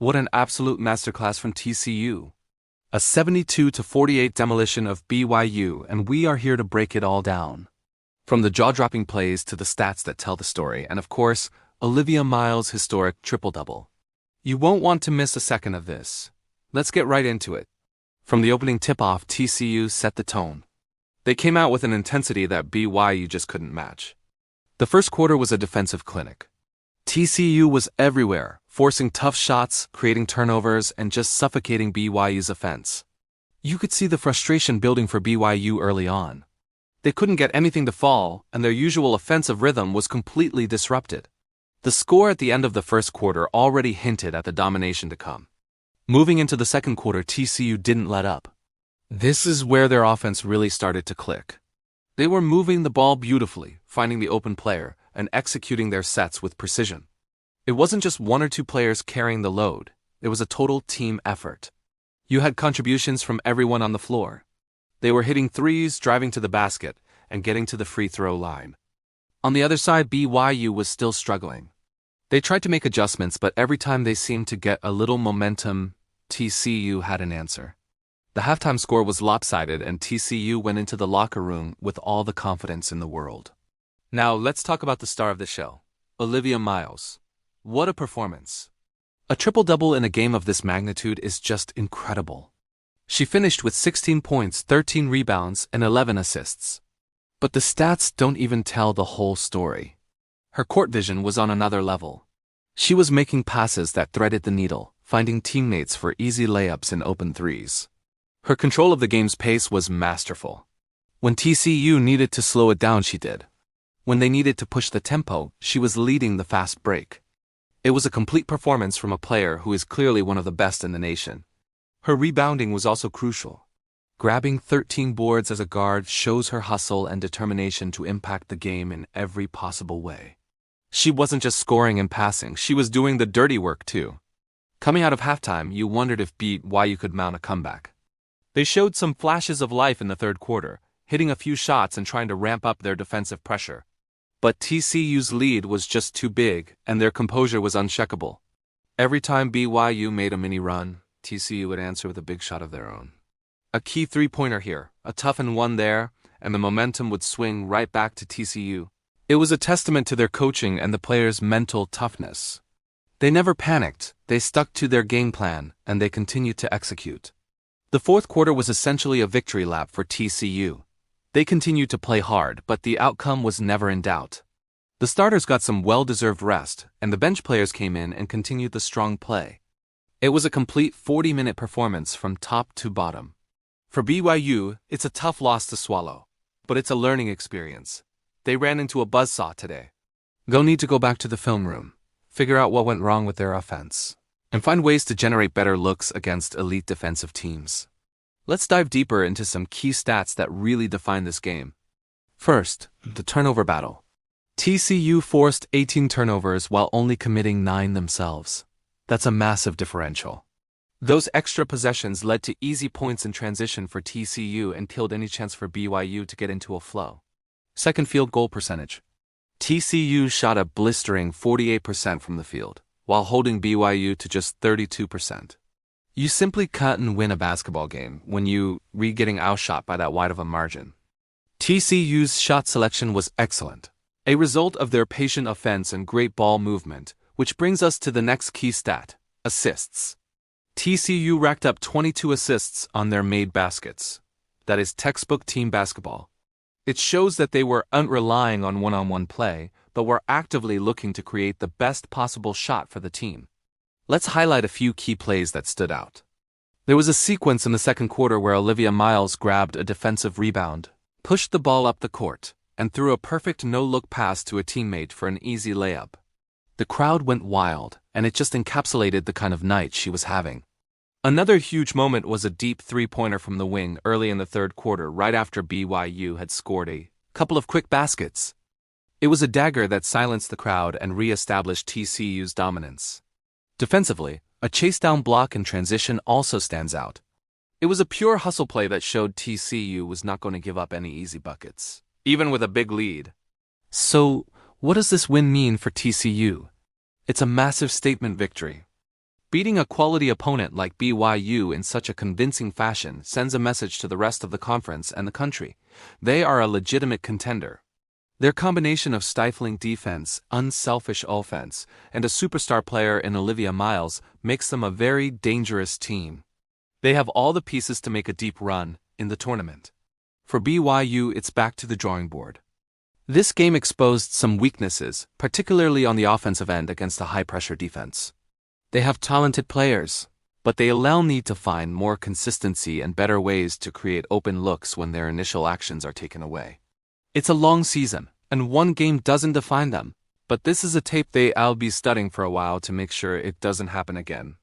What an absolute masterclass from TCU. A 72-48 demolition of BYU, and we are here to break it all down. From the jaw-dropping plays to the stats that tell the story, and of course, Olivia Miles' historic triple-double. You won't want to miss a second of this. Let's get right into it. From the opening tip-off, TCU set the tone. They came out with an intensity that BYU just couldn't match. The first quarter was a defensive clinic. TCU was everywhere, forcing tough shots, creating turnovers, and just suffocating BYU's offense. You could see the frustration building for BYU early on. They couldn't get anything to fall, and their usual offensive rhythm was completely disrupted. The score at the end of the first quarter already hinted at the domination to come. Moving into the second quarter, TCU didn't let up. This is where their offense really started to click. They were moving the ball beautifully, finding the open player, and executing their sets with precision. It wasn't just one or two players carrying the load, it was a total team effort. You had contributions from everyone on the floor. They were hitting threes, driving to the basket, and getting to the free throw line. On the other side, BYU was still struggling. They tried to make adjustments, but every time they seemed to get a little momentum, TCU had an answer. The halftime score was lopsided, and TCU went into the locker room with all the confidence in the world. Now, let's talk about the star of the show, Olivia Miles. What a performance. A triple-double in a game of this magnitude is just incredible. She finished with 16 points, 13 rebounds, and 11 assists. But the stats don't even tell the whole story. Her court vision was on another level. She was making passes that threaded the needle, finding teammates for easy layups and open threes. Her control of the game's pace was masterful. When TCU needed to slow it down, she did. When they needed to push the tempo, she was leading the fast break. It was a complete performance from a player who is clearly one of the best in the nation. Her rebounding was also crucial. Grabbing 13 boards as a guard shows her hustle and determination to impact the game in every possible way. She wasn't just scoring and passing, she was doing the dirty work too. Coming out of halftime, you wondered if BYU could mount a comeback. They showed some flashes of life in the third quarter, hitting a few shots and trying to ramp up their defensive pressure. But TCU's lead was just too big, and their composure was unshakable. Every time BYU made a mini run, TCU would answer with a big shot of their own. A key three-pointer here, a toughened one there, and the momentum would swing right back to TCU. It was a testament to their coaching and the players' mental toughness. They never panicked, they stuck to their game plan, and they continued to execute. The fourth quarter was essentially a victory lap for TCU. They continued to play hard, but the outcome was never in doubt. The starters got some well-deserved rest, and the bench players came in and continued the strong play. It was a complete 40-minute performance from top to bottom. For BYU, it's a tough loss to swallow, but it's a learning experience. They ran into a buzzsaw today. They'll need to go back to the film room, figure out what went wrong with their offense, and find ways to generate better looks against elite defensive teams. Let's dive deeper into some key stats that really define this game. First, the turnover battle. TCU forced 18 turnovers while only committing 9 themselves. That's a massive differential. Those extra possessions led to easy points in transition for TCU and killed any chance for BYU to get into a flow. Second, field goal percentage. TCU shot a blistering 48% from the field, while holding BYU to just 32%. You simply cut and win a basketball game when you getting outshot by that wide of a margin. TCU's shot selection was excellent, a result of their patient offense and great ball movement, which brings us to the next key stat, assists. TCU racked up 22 assists on their made baskets. That is textbook team basketball. It shows that they weren't relying on one-on-one play, but were actively looking to create the best possible shot for the team. Let's highlight a few key plays that stood out. There was a sequence in the second quarter where Olivia Miles grabbed a defensive rebound, pushed the ball up the court, and threw a perfect no-look pass to a teammate for an easy layup. The crowd went wild, and it just encapsulated the kind of night she was having. Another huge moment was a deep three-pointer from the wing early in the third quarter right after BYU had scored a couple of quick baskets. It was a dagger that silenced the crowd and re-established TCU's dominance. Defensively, a chase-down block in transition also stands out. It was a pure hustle play that showed TCU was not going to give up any easy buckets, even with a big lead. So, what does this win mean for TCU? It's a massive statement victory. Beating a quality opponent like BYU in such a convincing fashion sends a message to the rest of the conference and the country. They are a legitimate contender. Their combination of stifling defense, unselfish offense, and a superstar player in Olivia Miles makes them a very dangerous team. They have all the pieces to make a deep run in the tournament. For BYU, it's back to the drawing board. This game exposed some weaknesses, particularly on the offensive end against a high-pressure defense. They have talented players, but they will need to find more consistency and better ways to create open looks when their initial actions are taken away. It's a long season, and one game doesn't define them, but this is a tape I'll be studying for a while to make sure it doesn't happen again.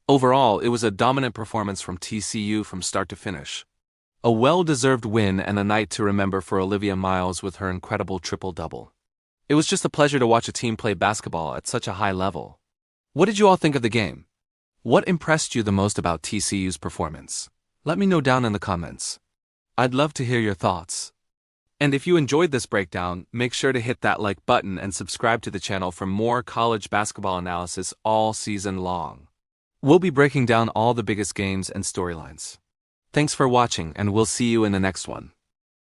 Overall, it was a dominant performance from TCU from start to finish. A well-deserved win and a night to remember for Olivia Miles with her incredible triple-double. It was just a pleasure to watch a team play basketball at such a high level. What did you all think of the game? What impressed you the most about TCU's performance? Let me know down in the comments. I'd love to hear your thoughts. And if you enjoyed this breakdown, make sure to hit that like button and subscribe to the channel for more college basketball analysis all season long. We'll be breaking down all the biggest games and storylines. Thanks for watching, and we'll see you in the next one.